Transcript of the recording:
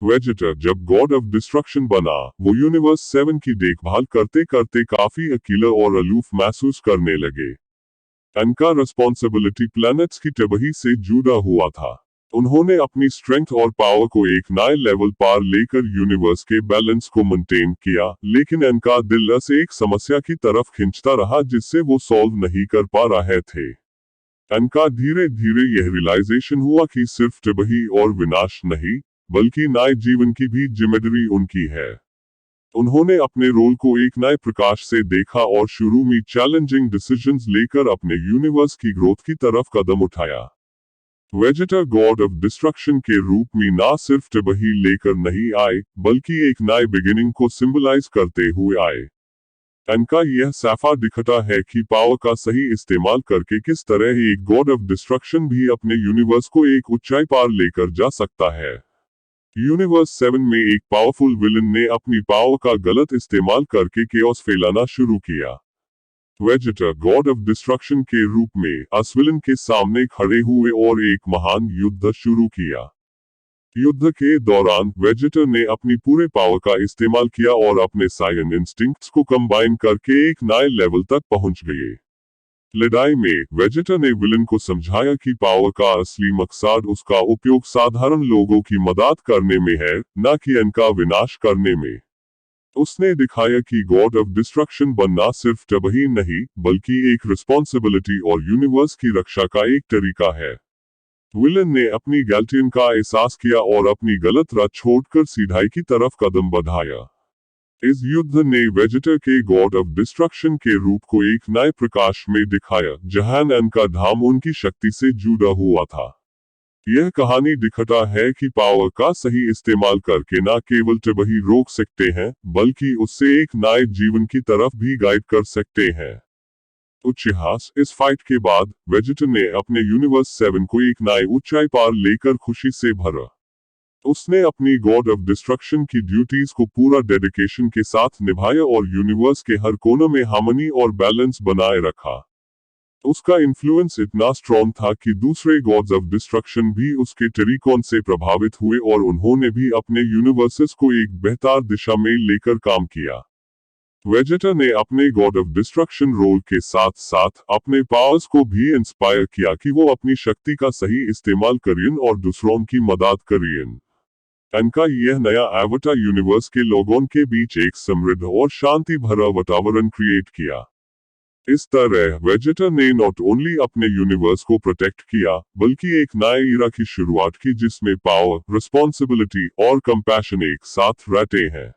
वेजिटर जब God of destruction बना, वो यूनिवर्स 7 की देखभाल करते करते काफी अकेला और अलूफ महसूस करने लगे। उनका रिस्पॉन्सिबिलिटी प्लैनेट्स की तबाही से जुड़ा हुआ था। उन्होंने अपनी स्ट्रेंथ और पावर को एक नए लेवल पर लेकर यूनिवर्स के बैलेंस को मेंटेन किया, लेकिन उनका दिल से एक समस्या की तरफ खींचता रहा जिससे वो सॉल्व नहीं कर पा रहे थे। उनका धीरे धीरे यह रियलाइजेशन हुआ कि सिर्फ तबाही और विनाश नहीं, बल्कि नए जीवन की भी जिम्मेदारी उनकी है। उन्होंने अपने रोल को एक नए प्रकाश से देखा और शुरू में चैलेंजिंग डिसीजंस लेकर अपने यूनिवर्स की ग्रोथ की तरफ कदम उठाया। वेजिटर गॉड ऑफ डिस्ट्रक्शन के रूप में ना सिर्फ तबाही लेकर नहीं आए, बल्कि एक नए बिगिनिंग को सिंबलाइज करते हुए आए। उनका यह साफा दिखता है कि पावर का सही इस्तेमाल करके किस तरह एक गॉड ऑफ डिस्ट्रक्शन भी अपने यूनिवर्स को एक ऊंचाई पार लेकर जा सकता है। यूनिवर्स 7 में एक पावरफुल विलन ने अपनी पावर का गलत इस्तेमाल करके केओस फैलाना शुरू किया। वेजिटर गॉड ऑफ डिस्ट्रक्शन के रूप में अस विलन के सामने खड़े हुए और एक महान युद्ध शुरू किया। युद्ध के दौरान वेजिटर ने अपनी पूरे पावर का इस्तेमाल किया और अपने सायन इंस्टिंक्ट्स को कंबाइन करके एक नए लेवल तक पहुंच गए। लड़ाई में वेजिटर ने विलन को समझाया कि पावर का असली मकसद उसका उपयोग साधारण लोगों की मदद करने में है, न कि उनका विनाश करने में। उसने दिखाया कि गॉड ऑफ डिस्ट्रक्शन बनना सिर्फ तबाही नहीं, बल्कि एक रिस्पॉन्सिबिलिटी और यूनिवर्स की रक्षा का एक तरीका है। विलन ने अपनी गलतियों का एहसास किया और अपनी गलत राह छोड़कर सीधाई की तरफ कदम बढ़ाया। इस युद्ध ने वेजिटर के गॉड ऑफ डिस्ट्रक्शन के रूप को एक नए प्रकाश में दिखाया, जहां उनका धाम उनकी शक्ति से जुड़ा हुआ था। यह कहानी दिखाता है कि पावर का सही इस्तेमाल करके न केवल तबाही रोक सकते हैं, बल्कि उससे एक नए जीवन की तरफ भी गाइड कर सकते हैं। इतिहास इस फाइट के बाद वेजिटर ने अपने यूनिवर्स 7 को एक नई ऊंचाई पार लेकर खुशी से भरा। उसने अपनी गॉड ऑफ डिस्ट्रक्शन की ड्यूटीज को पूरा डेडिकेशन के साथ निभाया और यूनिवर्स के हर कोने में हार्मनी और बैलेंस बनाए रखा। उसका इन्फ्लुएंस इतना स्ट्रॉन्ग था कि दूसरे गॉड्स ऑफ डिस्ट्रक्शन भी उसके तरीकों से प्रभावित हुए और उन्होंने भी अपने यूनिवर्सेस को एक बेहतर दिशा में लेकर काम किया। वेजिटर ने अपने गॉड ऑफ डिस्ट्रक्शन रोल के साथ साथ अपने पावर्स को भी इंस्पायर किया कि वो अपनी शक्ति का सही इस्तेमाल करें और दूसरों की मदद करें। उनका यह नया एवटार यूनिवर्स के लोगों के बीच एक समृद्ध और शांति भरा वातावरण क्रिएट किया। इस तरह वेजिटर ने नॉट ओनली अपने यूनिवर्स को प्रोटेक्ट किया, बल्कि एक नए इरा की शुरुआत की जिसमें पावर, रिस्पॉन्सिबिलिटी और कंपैशन एक साथ रहते हैं।